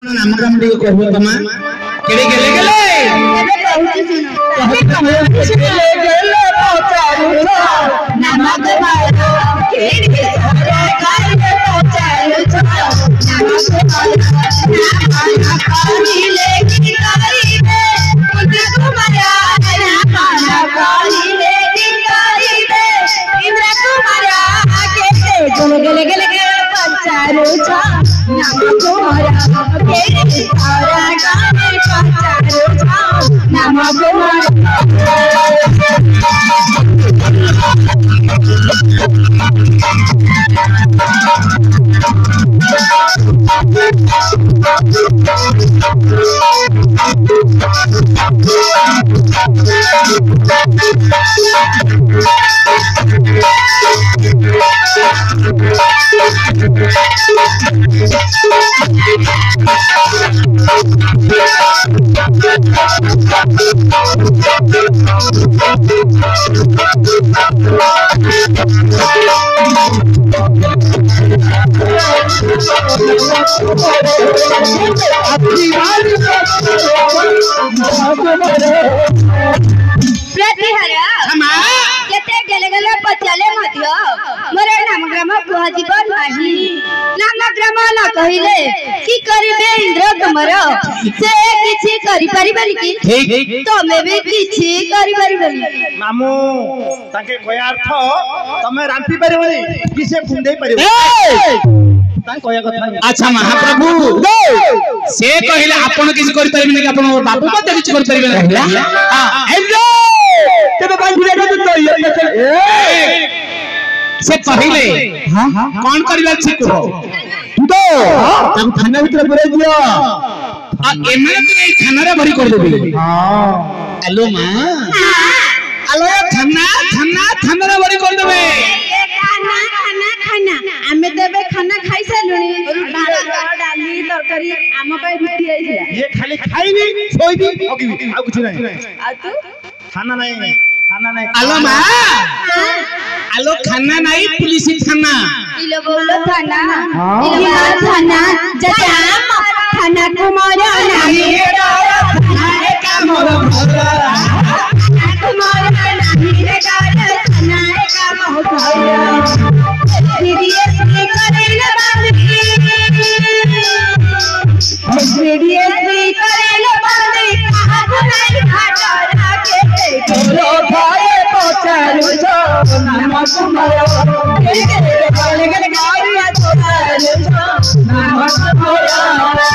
नाम ग्राम टी कहबो तमा केड़े गेले गेले कहूची सुनो गेले गेले पचारू नाम ग्राम केड़े सोरे काहे पचारू नाम ग्राम पानी लेके करीबे मुझे तुम्हारा खाना पानी लेके करीबे इमरा तुम्हारा आगे से गेले गेले पचारू नाम तुम्हारा केड़े सारा गाने पचारू नाम कहिले की करिबे इंद्र तुमर से किछि करि परिबे की ठीक तमे भी किछि करि परिबे मामू ताके कोय अर्थ तमे रांपी परिबे कि से खुंडे परिबे तां कोया कथा अच्छा महाप्रभु से कहिले आपण किछि करि परिबे कि आपण बाबू मते किछि करि परिबे ना हां एलो तबे बांधी रे तो से कहिले हां कोन करिबा छी को तो तब थाना भीतर पुरे दियो आ एमे तो नहीं थाना रे भरी कर देबी हां हेलो मां हेलो थाना थाना थाना रे भरी कर देबे खाना खाना खाना हमें देबे खाना खाइ सलुनी डाली तरकारी आम पे रुटी आइला ये खाली खाइबी सोइबी ओगिबी आ कुछ नहीं आ तू खाना नहीं हेलो मां हेलो खाना नहीं पुलिस थाना इलो बोलो थाना इलो थाना जजा थाना कुमारा नहीं थाना का मोर भरा कुमारा नहीं रे गाल थाना का मोर भरा सीरियसली करेला बात की सीरियसली करेला बात कहा नहीं घाटा के बोलो भाई पचारू नाम तुम्हारा गले गले गाड़िया पचारू नाम तुम्हारा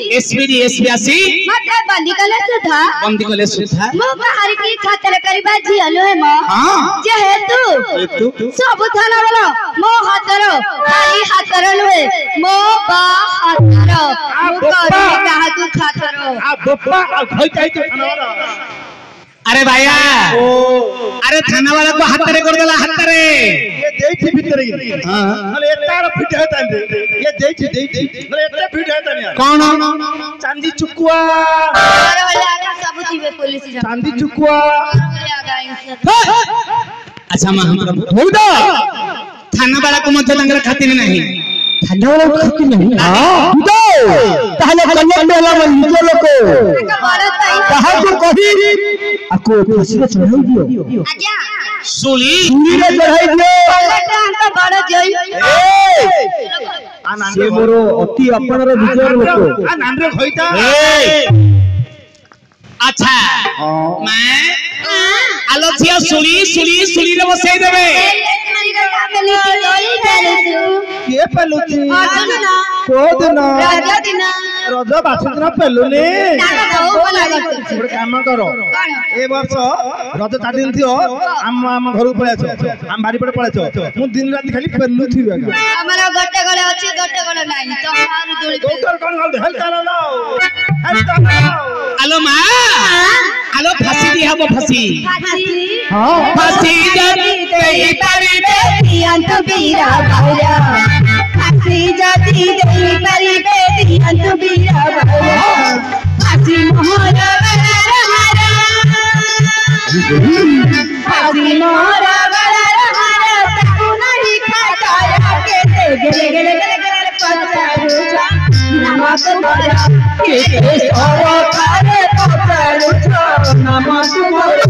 एसपी आसी मते बंदी कले सुधा मो बाहर की खातर करबा झियलो हे मो हां जेहेतु सब थाना वाला मो हातर खाली हातर लहे मो बा हातर मो करी कहा तू खातर आ बप्पा भई जाई तो थाना वाला अरे भाईया अरे थाना वाला को हाथ रे कर देला हाथ रे ये देई भीतर हां माने एतार फिट है तांदे ये देई माने एता फिट है ताने कौन चांदी चुकुआ अरे वाला का सब जीवे पुलिस चांदी चुकुआ अच्छा महाप्रभु होदा थाना वाला को मध्य लंगर खातिर नहीं थाना वाला को खातिर नहीं हां तो ताले कन्या वाला निजो लोग कहा तो कही आको फांसी रे चढ़ाई दियो आज्ञा सुली रे चढ़ाई दियो तो बड़ जई से मोरो अति अपनर विजय लोक आ नांद्रे खइता अच्छा मैं आलोचिया सुली सुली सुली रे बसाई देबे पेलुची अर्जुन ना कोदिन राजा दिन रज बासी दिन पेलुनी गोटे काम कर ए वर्ष रज 4 दिन थियो आम घर पळे आछो आम बारी पड़े पळे आछो मु दिन रात खाली पेलु थी हमरा गोटे गले अछि गोटे गले नाही तो हार जोड़ी डॉक्टर कोन गल हेल ताला आलो माँ आलो फांसी दी हबो फांसी हां फांसी जाती देई परिबे अंत बीरा भैया फांसी जाती देई परिबे अंत बीरा भैया फांसी मोहरा बलर हरा फांसी मोहरा बलर हरा ताकू नहीं खाता के गेले गेले गेले गेले पचारू नमक मोरा के सोरो खारे पचारू नमक मोरा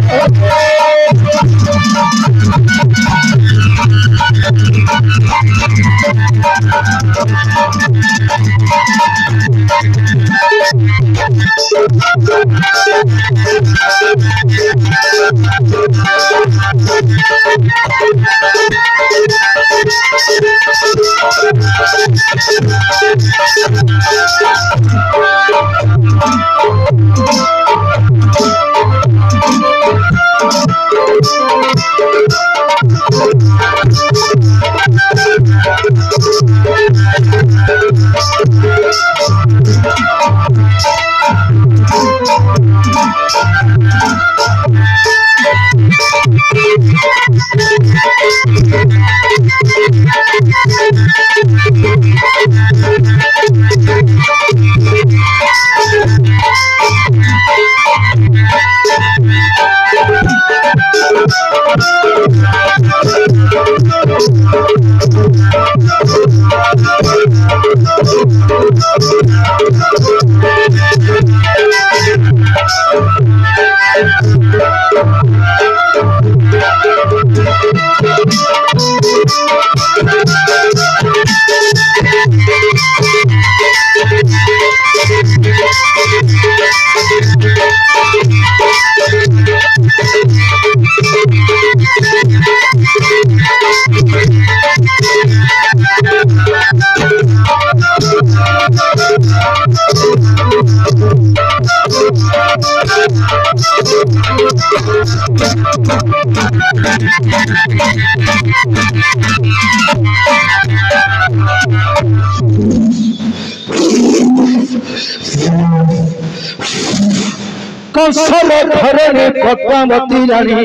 कौशल घरे पद्मावती रानी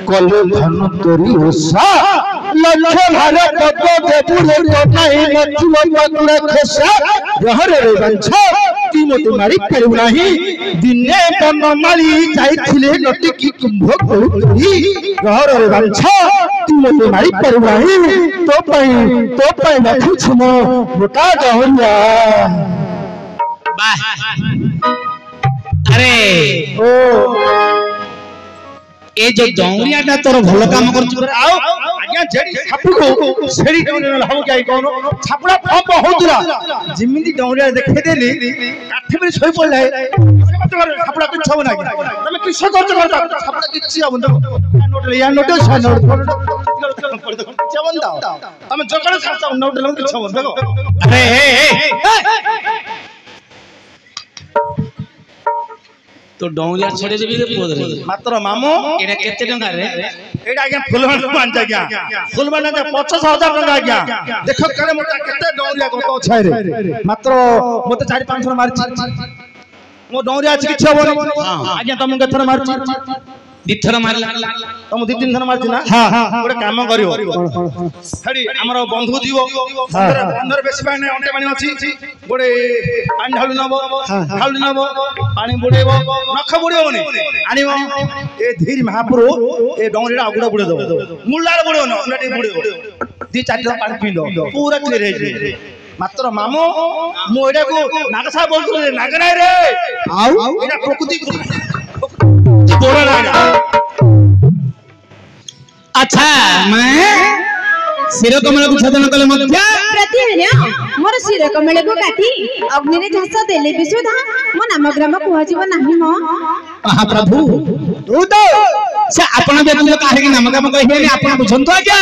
कले धन तोरी ओषा लक्ष्य भारे पद्म देबुरे कटाई नथुव मधुर खेसा रहरे रे बंछ ती मोते मारी परिउ नाही दिने बनमाली जाइथिले नटी की कुंभ करूती रहरे रे बंछ ती मोते मारी परिउ नाही तो पई रखु छुमो मोटा जहरिया वाह अरे ओ ए जो डोंगरिया ता तोर भलो काम करछ आओ आज्ञा जेडी छापुको सेडी डोंगरिया हम काई कोन छापड़ा पंप होतुला जिमिंदी डोंगरिया देखे देली काठे में सोई पड़ले छापड़ा किछ हो ना तमे किछ करछ करता छापड़ा किछ आबन नोट ले या नोट सा नोट किछ आबन दा तमे जकड़े छापता नोट ले किछ आबन देखो अरे तो डोंगरिया छड़े देबी रे पोदरे मात्र मामू एटा केते टंका रे एटा आज्ञा फुलमान पांच आज्ञा फुलमान 50,000 टंका आज्ञा देखो करे मोटा केते डोंगरिया गप छै रे मात्र मते 4-5 थर मारछि मो डोंगरिया अछि किछ होबो आज्ञा तुम केथर मारछि दिथर मारला तुम 2-3 थर मारछि ना हां गोटे काम करियो हडी हमर बंधु जीवो अंदर बेसी पानी अंटे पानी अछि गोटे पानी ढालु नबो पानी बुड़ेबो नख बुड़ेबोनी आनिबो ए धीर महापुरु ए डोंगरीडा अगुडा बुड़े दो मुल्लार बुड़ेबो न उलाटी बुड़ेबो 2-4 थर पानी पिंदो पूरा क्लियर हे जे मात्र मामो मो एडा को नागसा बोलतो रे नागनाय रे आउ एडा प्रकृति बोरा लागा अच्छा मैं सिर कमल को छदन कले मध्य प्रतिहन्य मोर सिर कमल को काटी अग्नि रे झास देले भी सुधा मो नाम ग्राम कुहा जीव नाही मो महाप्रभु तू तो से आपण व्यक्ति काहे के नाम ग्राम कहिबे आपण बुझंतो आज्ञा